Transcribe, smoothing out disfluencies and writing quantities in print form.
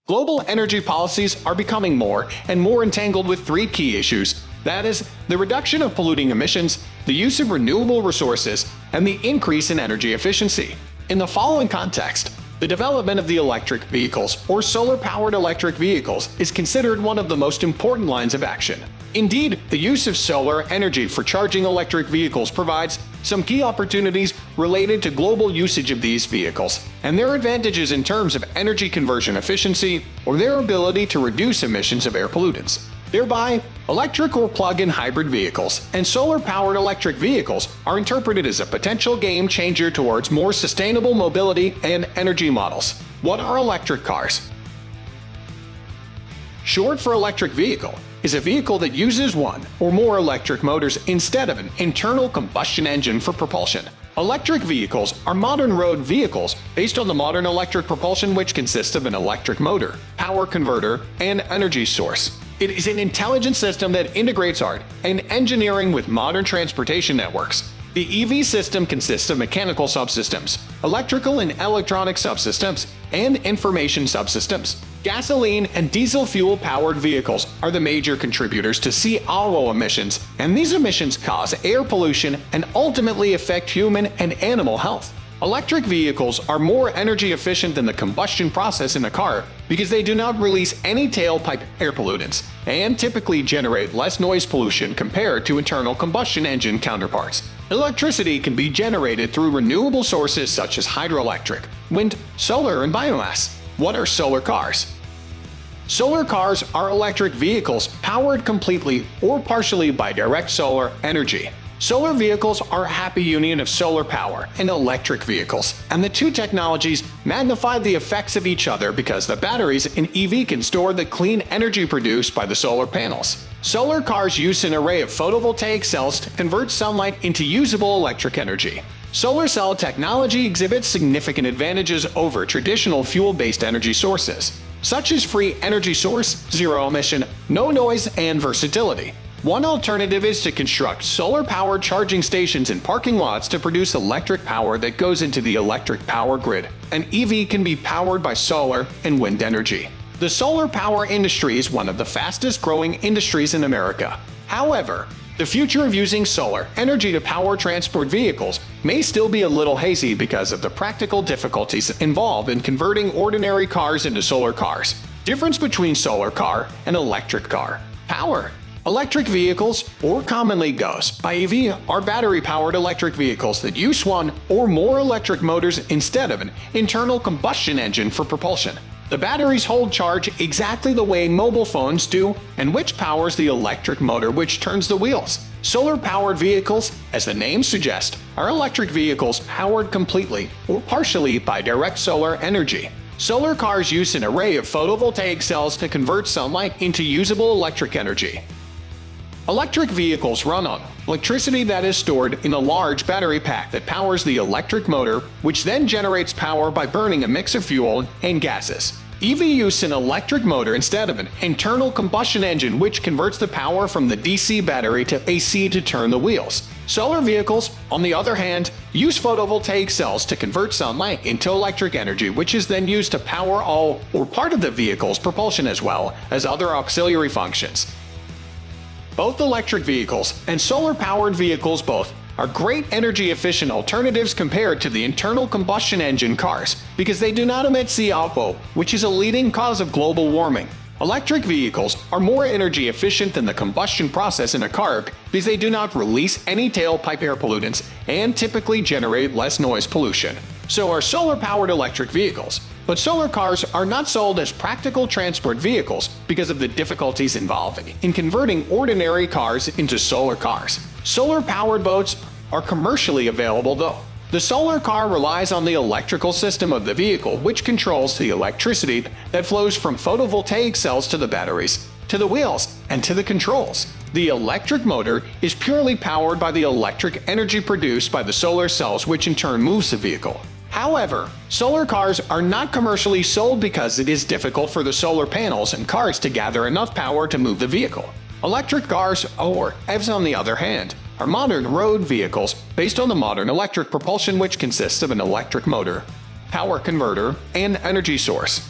Global energy policies are becoming more and more entangled with three key issues. That is, the reduction of polluting emissions, the use of renewable resources, and the increase in energy efficiency. In the following context, the development of the electric vehicles or solar-powered electric vehicles is considered one of the most important lines of action. Indeed, the use of solar energy for charging electric vehicles provides some key opportunities related to global usage of these vehicles and their advantages in terms of energy conversion efficiency or their ability to reduce emissions of air pollutants. Thereby, electric or plug-in hybrid vehicles and solar-powered electric vehicles are interpreted as a potential game changer towards more sustainable mobility and energy models. What are electric cars? Short for electric vehicle is a vehicle that uses one or more electric motors instead of an internal combustion engine for propulsion. Electric vehicles are modern road vehicles based on the modern electric propulsion, which consists of an electric motor, power converter, and energy source. It is an intelligent system that integrates art and engineering with modern transportation networks. The EV system consists of mechanical subsystems, electrical and electronic subsystems, and information subsystems. Gasoline and diesel fuel-powered vehicles are the major contributors to CO2 emissions, and these emissions cause air pollution and ultimately affect human and animal health. Electric vehicles are more energy efficient than the combustion process in a car because they do not release any tailpipe air pollutants and typically generate less noise pollution compared to internal combustion engine counterparts. Electricity can be generated through renewable sources such as hydroelectric, wind, solar, and biomass. What are solar cars? Solar cars are electric vehicles powered completely or partially by direct solar energy. Solar vehicles are a happy union of solar power and electric vehicles, and the two technologies magnify the effects of each other because the batteries in EV can store the clean energy produced by the solar panels. Solar cars use an array of photovoltaic cells to convert sunlight into usable electric energy. Solar cell technology exhibits significant advantages over traditional fuel-based energy sources, such as free energy source, zero emission, no noise, and versatility. One alternative is to construct solar-powered charging stations in parking lots to produce electric power that goes into the electric power grid. An EV can be powered by solar and wind energy. The solar power industry is one of the fastest-growing industries in America. However, the future of using solar energy to power transport vehicles may still be a little hazy because of the practical difficulties involved in converting ordinary cars into solar cars. Difference between solar car and electric car. Power. Electric vehicles, or commonly goes by EV, are battery-powered electric vehicles that use one or more electric motors instead of an internal combustion engine for propulsion. The batteries hold charge exactly the way mobile phones do, and which powers the electric motor which turns the wheels. Solar-powered vehicles, as the name suggests, are electric vehicles powered completely or partially by direct solar energy. Solar cars use an array of photovoltaic cells to convert sunlight into usable electric energy. Electric vehicles run on electricity that is stored in a large battery pack that powers the electric motor, which then generates power by burning a mix of fuel and gases. EV use an electric motor instead of an internal combustion engine, which converts the power from the DC battery to AC to turn the wheels. Solar vehicles, on the other hand, use photovoltaic cells to convert sunlight into electric energy, which is then used to power all or part of the vehicle's propulsion as well as other auxiliary functions. Both electric vehicles and solar-powered vehicles both are great energy-efficient alternatives compared to the internal combustion engine cars because they do not emit CO2, which is a leading cause of global warming. Electric vehicles are more energy efficient than the combustion process in a car because they do not release any tailpipe air pollutants and typically generate less noise pollution. So are solar-powered electric vehicles. But solar cars are not sold as practical transport vehicles because of the difficulties involved in converting ordinary cars into solar cars. Solar-powered boats are commercially available though. The solar car relies on the electrical system of the vehicle, which controls the electricity that flows from photovoltaic cells to the batteries, to the wheels, and to the controls. The electric motor is purely powered by the electric energy produced by the solar cells, which in turn moves the vehicle. However, solar cars are not commercially sold because it is difficult for the solar panels and cars to gather enough power to move the vehicle. Electric cars, or EVs on the other hand, are modern road vehicles based on the modern electric propulsion, which consists of an electric motor, power converter, and energy source.